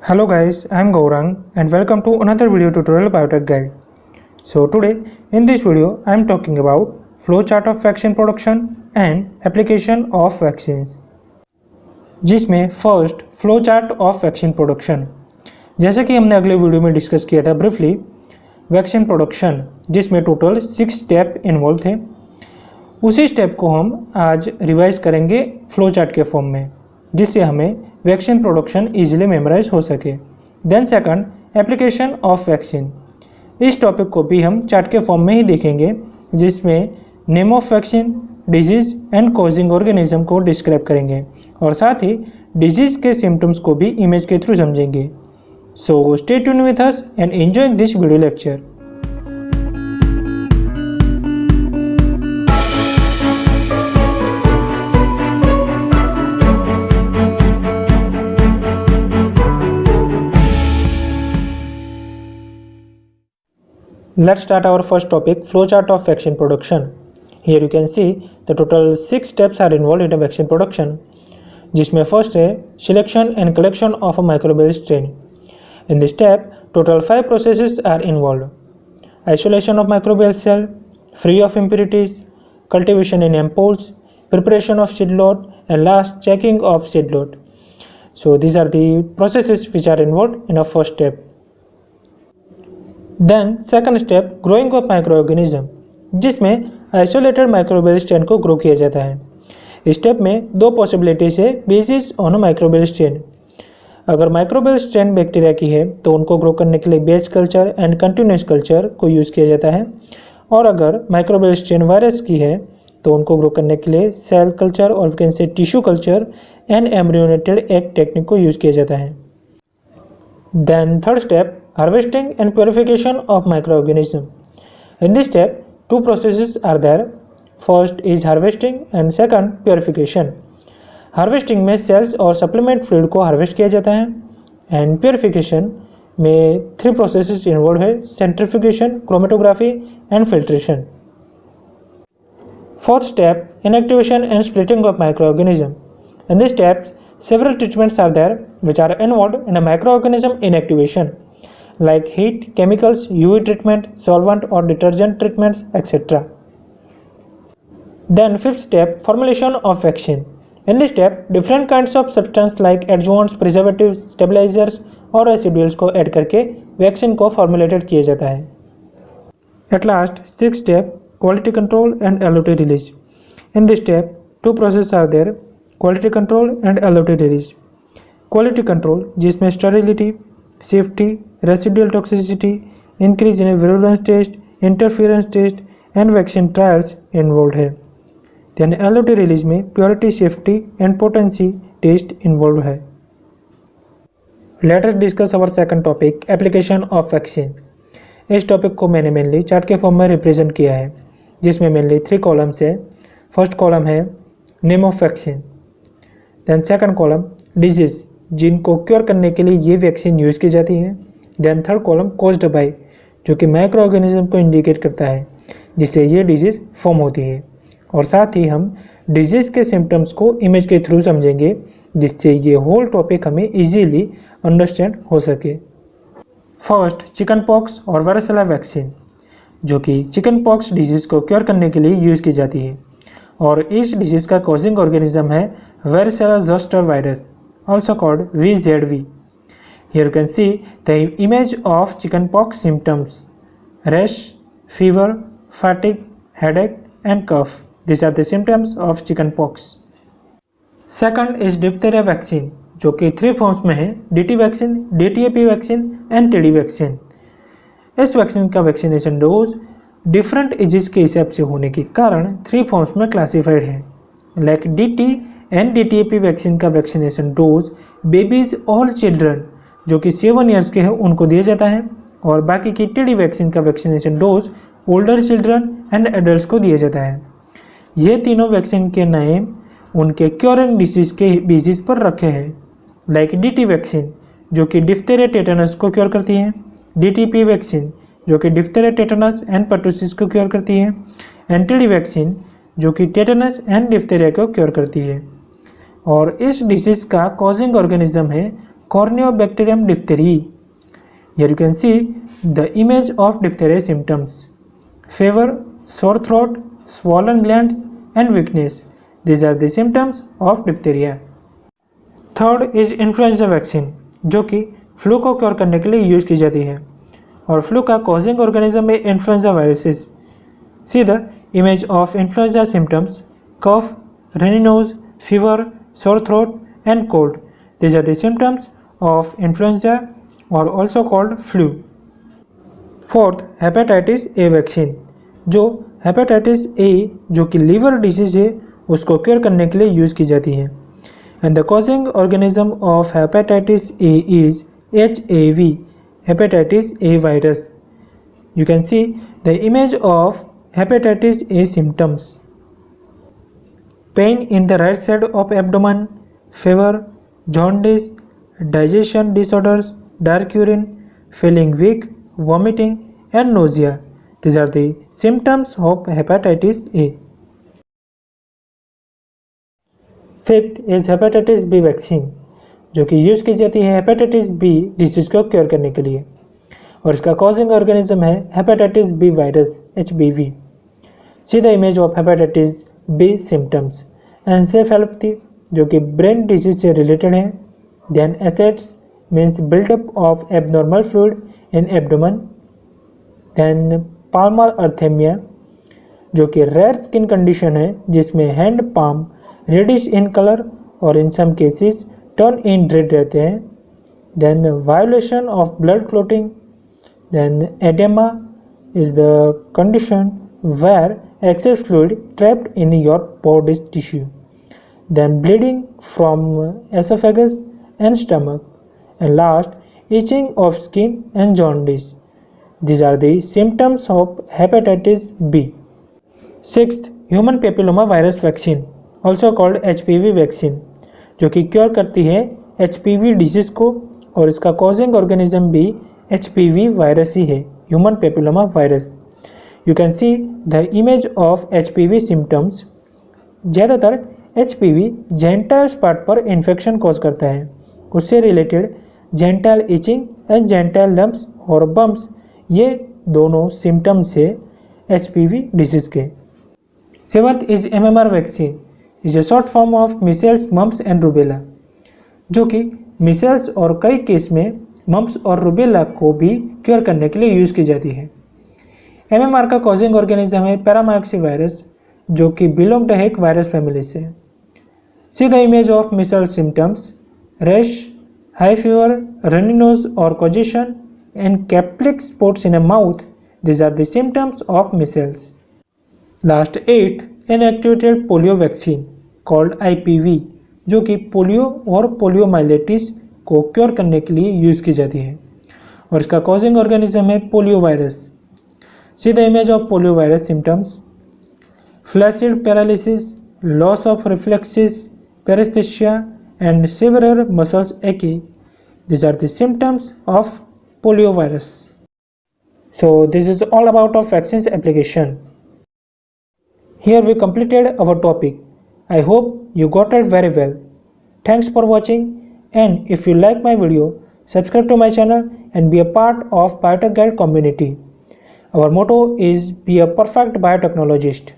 Hello guys, I am Gaurang and welcome to another video tutorial biotech guide. So today in this video I am talking about flowchart of vaccine production and application of vaccines, जिसमें first flowchart of vaccine production. जैसे कि हमने अगले video में discuss किया था briefly vaccine production, जिसमें total 6 step involve थे। उसी स्टेप को हम आज रिवाइज करेंगे फ्लोचार्ट के फॉर्म में, जिससे हमें वैक्सीन प्रोडक्शन इजीली मेमोराइज हो सके। Then second, application of vaccine. इस टॉपिक को भी हम चार्ट के फॉर्म में ही देखेंगे, जिसमें name of vaccine, disease and causing organism को डिस्क्राइब करेंगे और साथ ही डिजीज के सिम्टम्स को भी इमेज के थ्रू समझेंगे। So stay tune with us and enjoy this video lecture. Let's start our first topic, flowchart of vaccine production. Here you can see the total 6 steps are involved in a vaccine production, जिसमें first है selection and collection of a microbial strain. In this step, total 5 processes are involved: isolation of microbial cell, free of impurities, cultivation in ampoules, preparation of seed lot, and last checking of seed lot. So these are the processes which are involved in a first step. Then second step, growing of microorganism, जिसमें isolated microbial strain को grow किया जाता है। इस step में दो possibilities है basis on microbial strain. अगर माइक्रोबियल स्ट्रेन बैक्टीरिया की है तो उनको ग्रो करने के लिए batch culture and continuous culture को यूज़ किया जाता है, और अगर माइक्रोबियल स्ट्रेन वायरस की है तो उनको ग्रो करने के लिए सेल कल्चर और can say tissue culture and embryonated egg technique को यूज़ किया जाता है। Then third step, harvesting and purification of microorganism. In this step, two processes are there. First is harvesting and second purification. Harvesting में cells और supplement fluid को harvest किया जाता है, and purification में 3 processes involved है: centrifugation, chromatography and filtration. Fourth step, inactivation and splitting of microorganism. In this steps, several treatments are there which are involved in a microorganism inactivation, like heat, chemicals, UV treatment, solvent or detergent treatments, etc. Then fifth step, formulation of vaccine. In this step, different kinds of substance like adjuvants, preservatives, stabilizers और residuals को add करके vaccine को formulated किया जाता है। At last, sixth step, quality control and LOT release. In this step, two processes are there: quality control and LOT release. Quality control, जिसमें sterility, safety, residual toxicity, increase in virulence test, interference test and vaccine trials involve है। Then LOT release में purity, safety and potency test involve है। Let us discuss our second topic, application of vaccine. इस topic को मैंने mainly chart के form में represent किया है, जिसमें मेनली 3 कॉलम्स है। फर्स्ट कॉलम है name of vaccine, then second column disease, जिनको क्योर करने के लिए ये वैक्सीन यूज़ की जाती है। Then third column caused by, जो कि माइक्रो ऑर्गेनिज्म को इंडिकेट करता है जिससे ये डिजीज़ फॉर्म होती है। और साथ ही हम डिजीज़ के सिम्टम्स को इमेज के थ्रू समझेंगे, जिससे ये होल टॉपिक हमें इजीली अंडरस्टैंड हो सके। फर्स्ट, चिकन पॉक्स और वारासिला वैक्सीन, जो कि चिकन पॉक्स डिजीज़ को क्योर करने के लिए यूज़ की जाती है, और इस डिजीज़ का कॉजिंग ऑर्गेनिज्म है varicella zoster virus, also called VZV. Here you can see the image of chickenpox symptoms: rash, fever, fatigue, headache and cough. These are the symptoms of chickenpox. Second is diphtheria vaccine, जो कि 3 forms में है: DT vaccine, DTAP vaccine and TD vaccine. इस vaccine का vaccination dose different ages के हिसाब से होने के कारण 3 फॉर्म्स में क्लासिफाइड है। Like DT and DTAP vaccine का vaccination dose babies all children, जो कि 7 ईयर्स के हैं, उनको दिया जाता है, और बाकी की TD वैक्सीन का vaccination dose older children and adults को दिया जाता है। ये तीनों वैक्सीन के नाम उनके क्योरिंग डिसीज़ के बेसिस पर रखे हैं। लाइक DT वैक्सीन, जो कि डिफ्थेरिया टेटनस को क्योर करती है, DTP वैक्सीन, जो कि डिफ्थेरिया टेटनस एंड पर्टुसिस को क्योर करती है, एंड TD वैक्सीन, जो कि टेटनस एंड डिफ्थेरिया को क्योर करती है। और इस डिसीज़ का कॉजिंग ऑर्गेनिज्म है Corneobacterium diphtheria. Here you can see the image of diphtheria symptoms: fever, sore throat, swollen glands and weakness. These are the symptoms of diphtheria. Third is influenza vaccine, जो कि flu को cure करने के लिए use की जाती है, और फ्लू का कॉजिंग ऑर्गेनिज्म है influenza viruses. See the image of influenza symptoms: cough, runny nose, fever, sore throat and cold. These are the symptoms of influenza or also called flu. Fourth, hepatitis A vaccine, जो hepatitis A जो कि liver disease है उसको cure करने के लिए use की जाती है. And the causing organism of hepatitis A is HAV, hepatitis A virus. You can see the image of hepatitis A symptoms: pain in the right side of abdomen, fever, jaundice, digestion disorders, dark urine, feeling weak, vomiting and nausea. These are the symptoms of hepatitis A. Fifth is hepatitis B vaccine, जो कि use की जाती है hepatitis B disease को cure करने के लिए, और इसका कॉजिंग ऑर्गेनिज्म है hepatitis B virus HBV. See the image of hepatitis B symptoms: encephalopathy, जो कि ब्रेन डिजीज से रिलेटेड है. Then ascites means buildup of abnormal fluid in abdomen. Then palmar erythema, जो कि रेयर स्किन कंडीशन है जिसमें hand palm reddish in colour और in some cases turn in red रहते हैं. Then violation of blood clotting. Then oedema is the condition where excess fluid trapped in your body tissue. Then bleeding from esophagus and stomach. And last, itching of skin and jaundice. These are the symptoms of hepatitis B. Sixth, human papilloma virus vaccine, also called HPV vaccine, जो कि cure करती है HPV disease को, और इसका causing organism भी HPV virus ही है, human papilloma virus. You can see the image of HPV symptoms. ज़्यादातर HPV जेंटाइल स्पॉट पर इन्फेक्शन कॉज करता है. उससे related gentile etching and gentile lumps और बम्प्स, ये दोनों सिम्टम्स है HPV डिसीज के. Seventh is MMR vaccine, is a short form of micelles, mumps and rubella, जो कि मिसेल्स और कई केस में मम्प्स और रूबेला को भी क्योर करने के लिए यूज़ की जाती है. MMR का कॉजिंग ऑर्गेनिज्म है पैरामाइक्सी वायरस, जो कि बिलोंग्ड है एक वायरस फैमिली से. See the image of measles symptoms: rash, high fever, runny nose और congestion and Koplik spots in a mouth. This are the symptoms of measles. Last eighth, inactivated polio vaccine called IPV, जो कि polio और पोलियोमाइलेटिस को cure करने के लिए use की जाती है, और इसका कॉजिंग ऑर्गेनिज्म है polio virus. See the image of poliovirus symptoms: flaccid paralysis, loss of reflexes, paresthesia, and severe muscles ache. These are the symptoms of poliovirus. So this is all about of vaccines application. Here we completed our topic. I hope you got it very well. Thanks for watching, and if you like my video, subscribe to my channel and be a part of Biotech Guide community. Our motto is be a perfect biotechnologist.